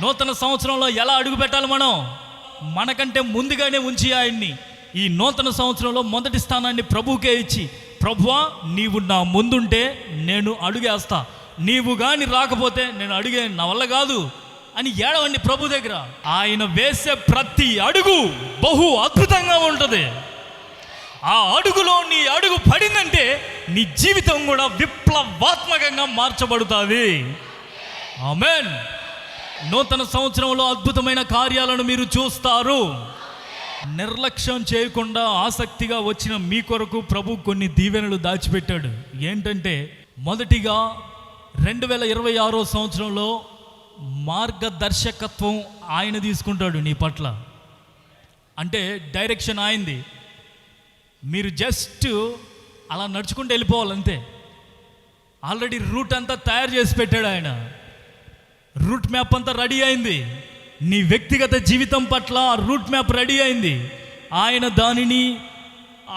నూతన సంవత్సరంలో ఎలా అడుగు పెట్టాలి? మనకంటే ముందుగానే ఉంచి ఆయన్ని ఈ నూతన సంవత్సరంలో మొదటి స్థానాన్ని ప్రభువుకే ఇచ్చి, ప్రభువా నీవు నా ముందుంటే నేను అడుగేస్తా, నీవు కానీ రాకపోతే నేను అడిగే నా వల్ల కాదు అని ఏడవండి ప్రభు దగ్గర. ఆయన వేసే ప్రతి అడుగు బహు అద్భుతంగా ఉంటుంది. ఆ అడుగులో నీ అడుగు పడిందంటే నీ జీవితం కూడా విప్లవాత్మకంగా మార్చబడుతుంది. ఆమేన్. నూతన సంవత్సరంలో అద్భుతమైన కార్యాలను మీరు చూస్తారు. నిర్లక్ష్యం చేయకుండా ఆసక్తిగా వచ్చిన మీ కొరకు ప్రభు కొన్ని దీవెనలు దాచిపెట్టాడు. ఏంటంటే, మొదటిగా 2026 సంవత్సరంలో మార్గదర్శకత్వం ఆయన తీసుకుంటాడు నీ పట్ల. అంటే డైరెక్షన్ ఆయనది. మీరు జస్ట్ అలా నడుచుకుంటూ వెళ్ళిపోవాలంతే. ఆల్రెడీ రూట్ అంతా తయారు చేసి పెట్టాడు ఆయన. రూట్ మ్యాప్ అంతా రెడీ అయింది. నీ వ్యక్తిగత జీవితం పట్ల ఆ రూట్ మ్యాప్ రెడీ అయింది.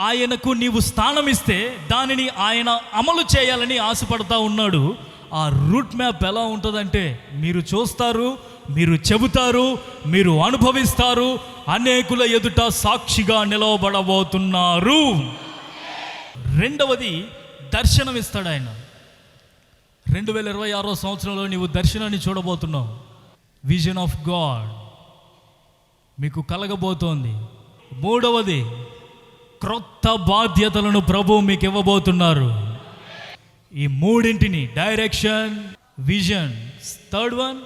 ఆయనకు నీవు స్థానం ఇస్తే దానిని ఆయన అమలు చేయాలని ఆశపడతా ఉన్నాడు. ఆ రూట్ మ్యాప్ ఎలా ఉంటుందంటే, మీరు చూస్తారు, మీరు చెబుతారు, మీరు అనుభవిస్తారు, అనేకుల ఎదుట సాక్షిగా నిలవబడబోతున్నారు. రెండవది, దర్శనం ఇస్తాడు ఆయన. 2026 సంవత్సరంలో నీవు దర్శనాన్ని చూడబోతున్నావు. విజన్ ఆఫ్ గాడ్ మీకు కలగబోతోంది. మూడవది, క్రొత్త బాధ్యతలను ప్రభువు మీకు ఇవ్వబోతున్నారు. ఈ మూడింటిని, direction, vision, third one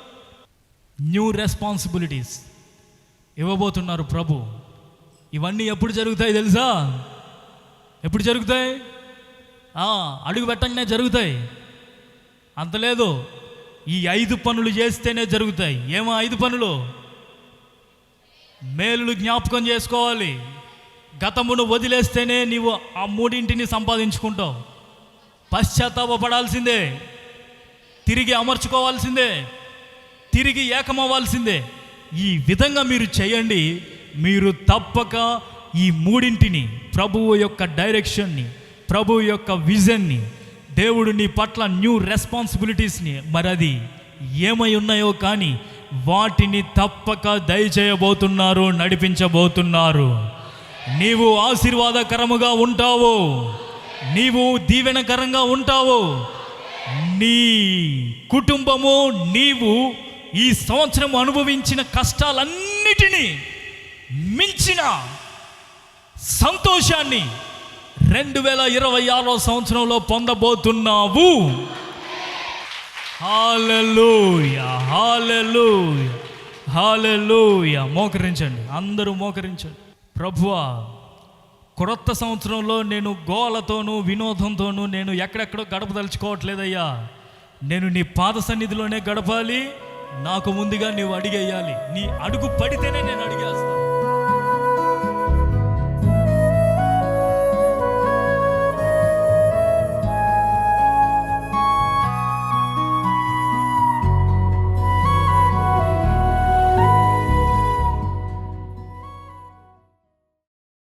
new responsibilities ఇవ్వబోతున్నారు ప్రభు. ఇవన్నీ ఎప్పుడు జరుగుతాయి తెలుసా? ఎప్పుడు జరుగుతాయి? అడుగు పెట్టగానే జరుగుతాయి. అంత లేదు, ఈ 5 పనులు చేస్తేనే జరుగుతాయి. ఏమో 5 పనులు? మేలులు జ్ఞాపకం చేసుకోవాలి. గతమును వదిలేస్తేనే నీవు ఆ మూడింటిని సంపాదించుకుంటావు. పశ్చాత్తాపడాల్సిందే, తిరిగి అమర్చుకోవాల్సిందే, తిరిగి ఏకమవ్వాల్సిందే. ఈ విధంగా మీరు చేయండి. మీరు తప్పక ఈ మూడింటిని, ప్రభువు యొక్క డైరెక్షన్ని, ప్రభువు యొక్క విజన్ని, దేవుడు నీ పట్ల న్యూ రెస్పాన్సిబిలిటీస్ని, మరి అది ఏమై ఉన్నాయో కానీ వాటిని తప్పక దయచేయబోతున్నారు, నడిపించబోతున్నారు. నీవు ఆశీర్వాదకరముగా ఉంటావు, నీవు దీవెనకరంగా ఉంటావు. నీ కుటుంబము, నీవు ఈ సంవత్సరం అనుభవించిన కష్టాలన్నిటినీ మించిన సంతోషాన్ని 2026 సంవత్సరంలో పొందబోతున్నావు. హల్లెలూయా, హల్లెలూయా, హల్లెలూయా. మోకరించండి, అందరూ మోకరించండి. ప్రభువా, క్రొత్త సంవత్సరంలో నేను గోలతోనూ వినోదంతోనూ నేను ఎక్కడెక్కడో గడపదలుచుకోవట్లేదయ్యా. నేను నీ పాద సన్నిధిలోనే గడపాలి. నాకు ముందుగా నీవు అడిగేయాలి. నీ అడుగు పడితేనే నేను అడిగేస్తాను.